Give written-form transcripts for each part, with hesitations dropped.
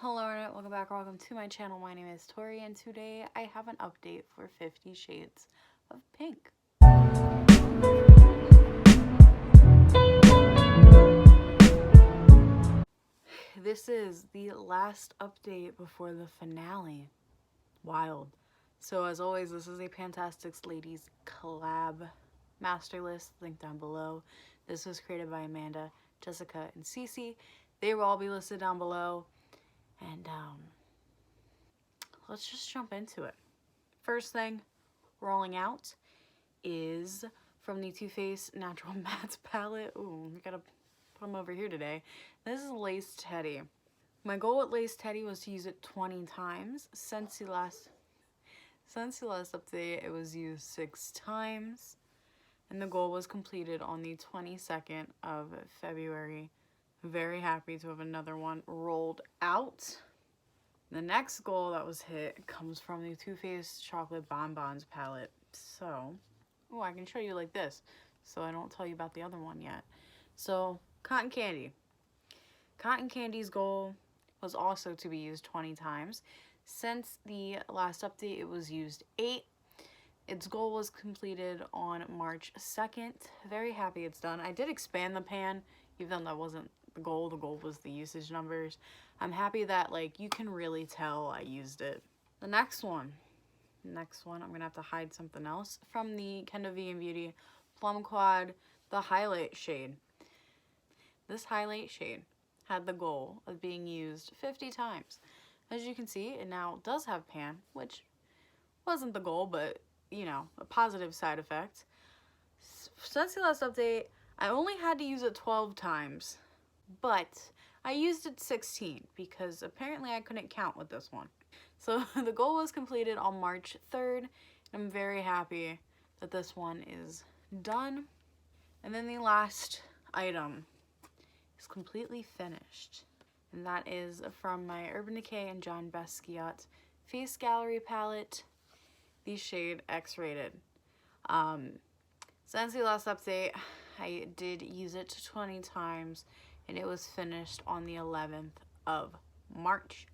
Hello Internet, welcome back or welcome to my channel. My name is Tori and today I have an update for 50 Shades of Pink. This is the last update before the finale. Wild. So as always, this is a Fantastics Ladies collab master list, link down below. This was created by Amanda, Jessica, and Cece. They will all be listed down below. And let's just jump into it. First thing rolling out is from the Too Faced Natural Mattes palette. Ooh, I gotta put them over here today. This is Lace Teddy. My goal with Lace Teddy was to use it 20 times. Since the last update, it was used 6 times. And the goal was completed on the 22nd of February. Very happy to have another one rolled out. The next goal that was hit comes from the Too Faced Chocolate Bonbons palette. So, oh, I can show you like this, so I don't tell you about the other one yet. So, Cotton Candy. Cotton Candy's goal was also to be used 20 times. Since the last update, it was used 8. Its goal was completed on March 2nd. Very happy it's done. I did expand the pan, even though that wasn't the goal. The goal was the usage numbers. I'm happy that, like, you can really tell I used it. The next one, I'm gonna have to hide something else. From the Kendo Vegan Beauty Plum Quad, the highlight shade. This highlight shade had the goal of being used 50 times. As you can see, it now does have pan, which wasn't the goal, but, you know, a positive side effect. Since the last update, I only had to use it 12 times, but I used it 16 because apparently I couldn't count with this one. So the goal was completed on March 3rd. I'm very happy that this one is done. And then the last item is completely finished. And that is from my Urban Decay and John Basquiat Face Gallery palette, the shade X-Rated. Since the last update, I did use it 20 times and it was finished on the 11th of March.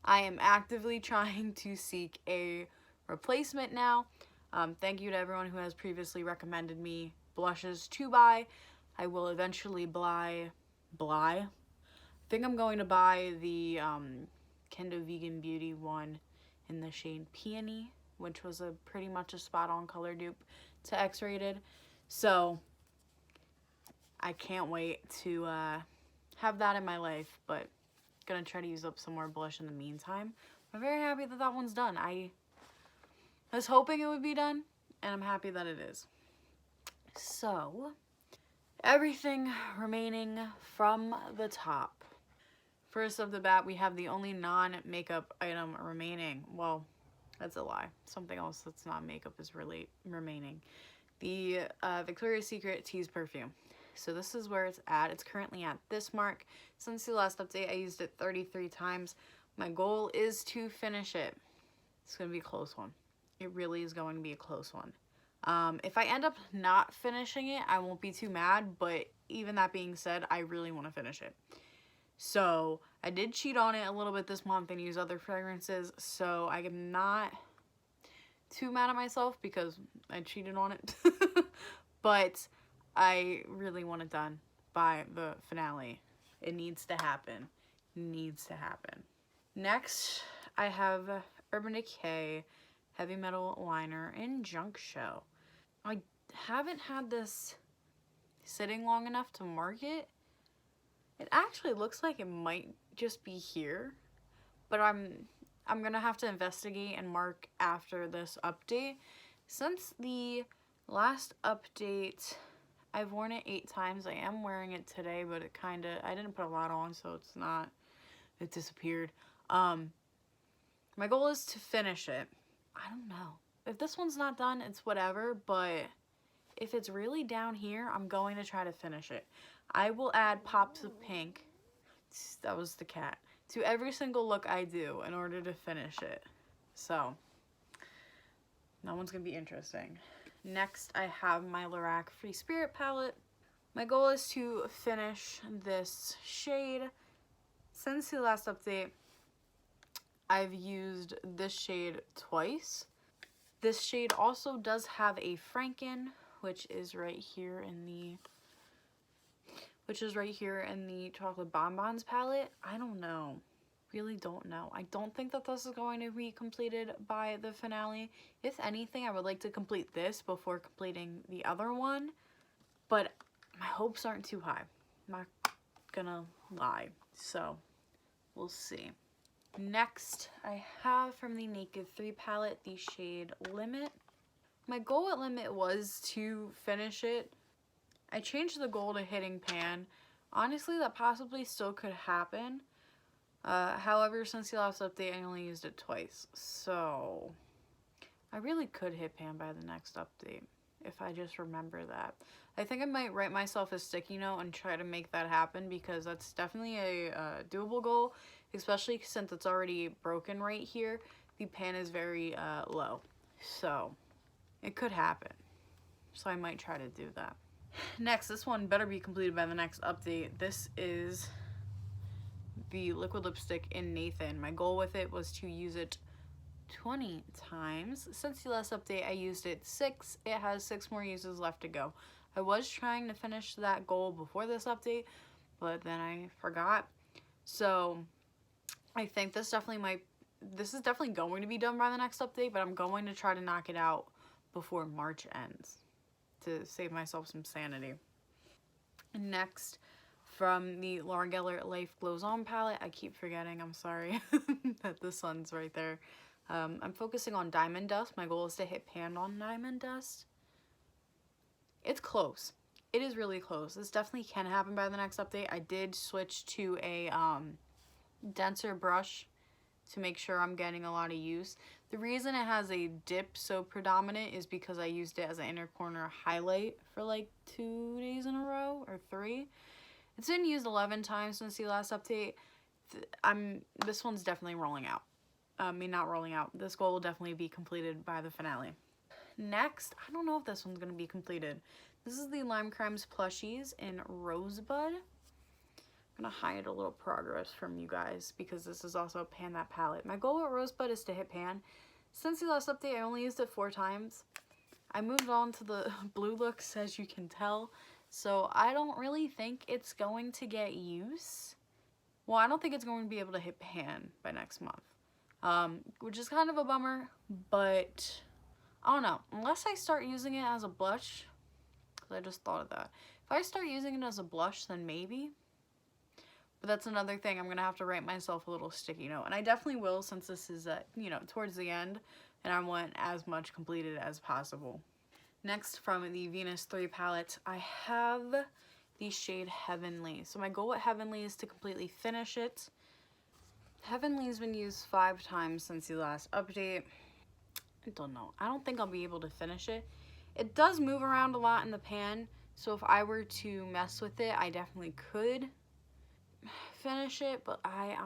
I am actively trying to seek a replacement now. Thank you to everyone who has previously recommended me blushes to buy. I will eventually buy. I think I'm going to buy the Kendo Vegan Beauty one in the shade Peony, which was pretty much a spot-on color dupe to X-Rated. So I can't wait to have that in my life, but gonna try to use up some more blush in the meantime. I'm very happy that that one's done. I was hoping it would be done, and I'm happy that it is. So, everything remaining from the top. First off the bat, we have the only non-makeup item remaining. Well, that's a lie. Something else that's not makeup is remaining. The Victoria's Secret Tease Perfume. So this is where it's at. It's currently at this mark. Since the last update, I used it 33 times. My goal is to finish it. It's going to be a close one. It really is going to be a close one. If I end up not finishing it, I won't be too mad. But even that being said, I really want to finish it. So I did cheat on it a little bit this month and use other fragrances. So I am not too mad at myself because I cheated on it. But I really want it done by the finale. It needs to happen. It needs to happen. Next, I have Urban Decay Heavy Metal Liner in Junk Show. I haven't had this sitting long enough to mark it. It actually looks like it might just be here, but I'm gonna have to investigate and mark after this update. Since the last update, I've worn it 8 times. I am wearing it today, but I didn't put a lot on, so it disappeared. My goal is to finish it. I don't know. If this one's not done, it's whatever, but if it's really down here, I'm going to try to finish it. I will add pops of pink, that was the cat, to every single look I do in order to finish it. So, that one's going to be interesting. Next, I have my Lorac Free Spirit palette. My goal is to finish this shade. Since the last update, I've used this shade twice. This shade also does have a Franken, which is right here in the chocolate bonbons palette. I don't know. Really don't know. I don't think that this is going to be completed by the finale. If anything, I would like to complete this before completing the other one, but my hopes aren't too high. I'm not gonna lie. So we'll see. Next, I have from the Naked 3 palette the shade Limit. My goal at Limit was to finish it. I changed the goal to hitting pan. Honestly, that possibly still could happen. However, since the last update, I only used it twice. So I really could hit pan by the next update if I just remember that. I think I might write myself a sticky note and try to make that happen, because that's definitely a doable goal, especially since it's already broken right here. The pan is very low, so it could happen. So I might try to do that. Next, this one better be completed by the next update. This is the liquid lipstick in Nathan. My goal with it was to use it 20 times. Since the last update, I used it 6. It has 6 more uses left to go. I was trying to finish that goal before this update, but then I forgot. So I think this is definitely going to be done by the next update, but I'm going to try to knock it out before March ends to save myself some sanity. Next, from the Laura Geller Life Glows On palette, I keep forgetting, I'm sorry, that the sun's right there. I'm focusing on Diamond Dust. My goal is to hit pan on Diamond Dust. It's close. It is really close. This definitely can happen by the next update. I did switch to a denser brush to make sure I'm getting a lot of use. The reason it has a dip so predominant is because I used it as an inner corner highlight for like 2 days in a row, or 3. It's been used 11 times since the last update. This one's definitely rolling out. Not rolling out. This goal will definitely be completed by the finale. Next, I don't know if this one's going to be completed. This is the Lime Crimes plushies in Rosebud. I'm going to hide a little progress from you guys because this is also a pan that palette. My goal with Rosebud is to hit pan. Since the last update, I only used it 4 times. I moved on to the blue looks, as you can tell. So I don't really think it's going to get use. Well, I don't think it's going to be able to hit pan by next month. Which is kind of a bummer, but I don't know. Unless I start using it as a blush, because I just thought of that. If I start using it as a blush, then maybe. But that's another thing. I'm going to have to write myself a little sticky note. And I definitely will, since this is, towards the end. And I want as much completed as possible. Next, from the Venus 3 palette, I have the shade Heavenly. So my goal with Heavenly is to completely finish it. Heavenly's been used 5 times since the last update. I don't know. I don't think I'll be able to finish it. It does move around a lot in the pan. So if I were to mess with it, I definitely could finish it, but I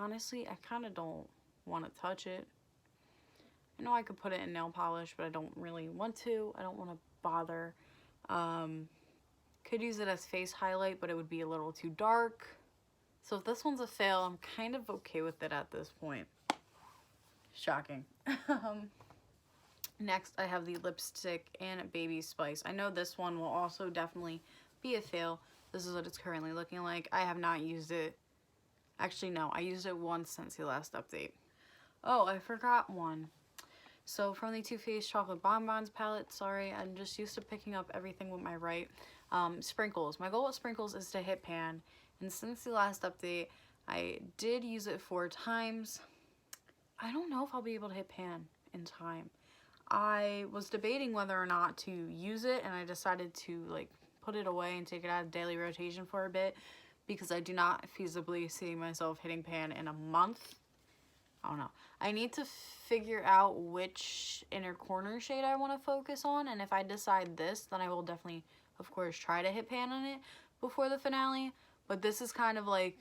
kind of don't want to touch it. I know I could put it in nail polish, but I don't really want to. I don't want to bother. Could use it as face highlight, but it would be a little too dark. So if this one's a fail, I'm kind of okay with it at this point. Shocking. Next, I have the lipstick and Baby Spice. I know this one will also definitely be a fail. This is what it's currently looking like. I have not used it. Actually, no, I used it once since the last update. Oh, I forgot one. So from the Too Faced Chocolate Bonbons palette, sorry, I'm just used to picking up everything with my right. Sprinkles. My goal with Sprinkles is to hit pan. And since the last update, I did use it 4 times. I don't know if I'll be able to hit pan in time. I was debating whether or not to use it, and I decided to put it away and take it out of daily rotation for a bit, because I do not feasibly see myself hitting pan in a month. I don't know. I need to figure out which inner corner shade I want to focus on, and if I decide this, then I will definitely, of course, try to hit pan on it before the finale. But this is kind of like,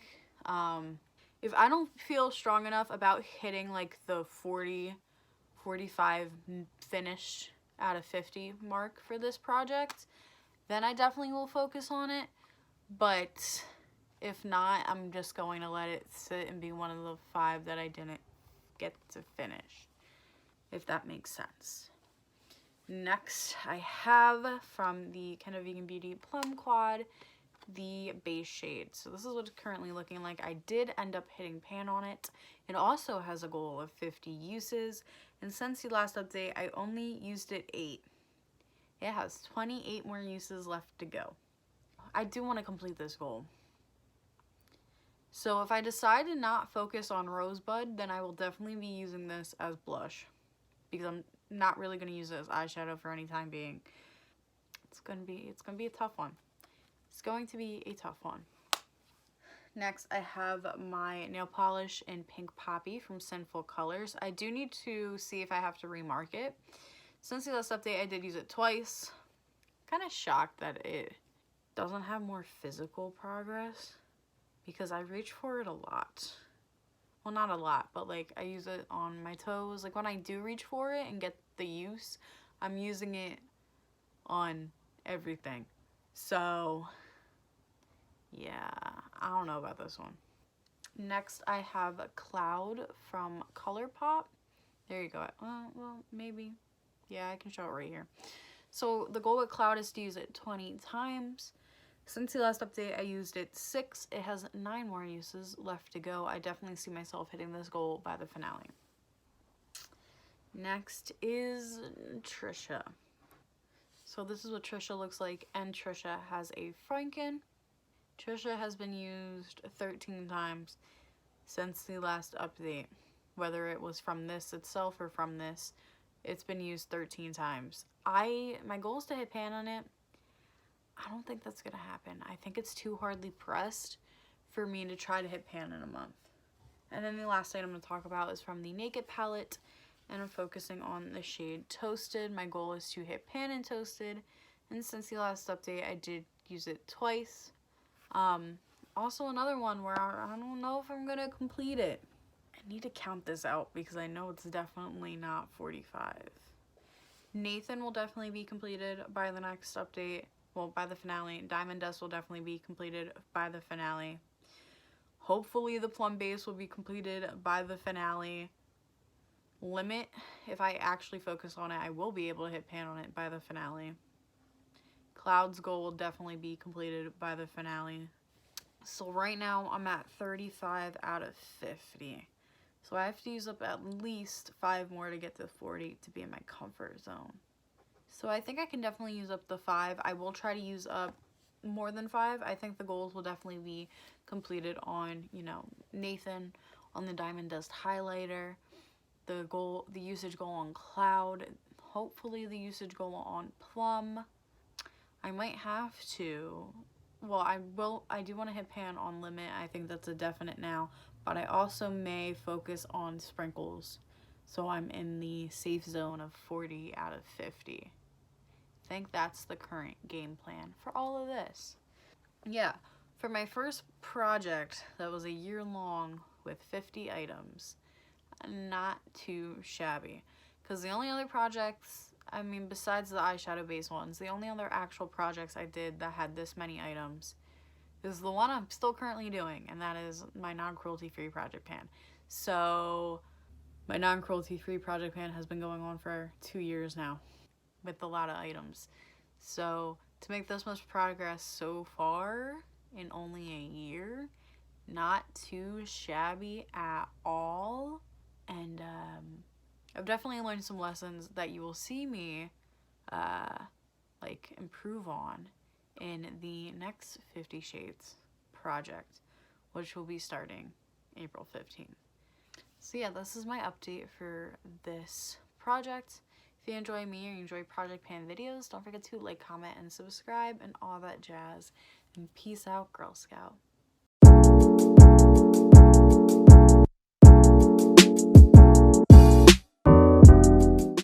if I don't feel strong enough about hitting the 40, 45 finish out of 50 mark for this project, then I definitely will focus on it. But if not, I'm just going to let it sit and be one of the 5 that I didn't get to finish, if that makes sense. Next, I have from the Kind of Vegan Beauty Plum Quad the base shade. So this is what it's currently looking like. I did end up hitting pan on it. It also has a goal of 50 uses, and since the last update, I only used it 8. It has 28 more uses left to go. I do want to complete this goal. So if I decide to not focus on Rosebud, then I will definitely be using this as blush, because I'm not really going to use it as eyeshadow for any time being. It's gonna be a tough one. It's going to be a tough one. Next, I have my nail polish in Pink Poppy from Sinful Colors. I do need to see if I have to remark it. Since the last update, I did use it twice. Kind of shocked that it doesn't have more physical progress, because I reach for it a lot. Well, not a lot, but like I use it on my toes. Like when I do reach for it and get the use, I'm using it on everything. So yeah, I don't know about this one. Next, I have Cloud from ColourPop. There you go. Well, maybe. Yeah, I can show it right here. So the goal with Cloud is to use it 20 times. Since the last update, I used it 6. It has 9 more uses left to go. I definitely see myself hitting this goal by the finale. Next is Trisha. So this is what Trisha looks like, and Trisha has a Franken. Trisha has been used 13 times since the last update. Whether it was from this itself or from this, it's been used 13 times. My goal is to hit pan on it. I don't think that's gonna happen. I think it's too hardly pressed for me to try to hit pan in a month. And then the last item I'm gonna talk about is from the Naked palette, and I'm focusing on the shade Toasted. My goal is to hit pan in Toasted, and since the last update, I did use it twice. Also another one where I don't know if I'm gonna complete it. I need to count this out because I know it's definitely not 45. Nathan will definitely be completed by the next update. Well, by the finale. Diamond Dust will definitely be completed by the finale. Hopefully the Plum Base will be completed by the finale. Limit, if I actually focus on it, I will be able to hit pan on it by the finale. Cloud's goal will definitely be completed by the finale. So right now I'm at 35 out of 50. So I have to use up at least 5 more to get to 40 to be in my comfort zone. So I think I can definitely use up the 5. I will try to use up more than 5. I think the goals will definitely be completed on, you know, Nathan, on the Diamond Dust highlighter, the usage goal on Cloud, hopefully the usage goal on Plum. I might have to, well, I do want to hit pan on Limit. I think that's a definite now, but I also may focus on Sprinkles, so I'm in the safe zone of 40 out of 50. I think that's the current game plan for all of this. Yeah, for my first project that was a year long with 50 items, not too shabby, because the only other projects, I mean, besides the eyeshadow based ones, the only other actual projects I did that had this many items is the one I'm still currently doing, and that is my non-cruelty free project pan. So my non-cruelty free project pan has been going on for 2 years now with a lot of items. So to make this much progress so far in only a year, not too shabby at all. And I've definitely learned some lessons that you will see me like improve on in the next 50 Shades project, which will be starting April 15th. So yeah, this is my update for this project. If you enjoy me or you enjoy Project Pan videos, don't forget to like, comment, and subscribe and all that jazz. And peace out, Girl Scout.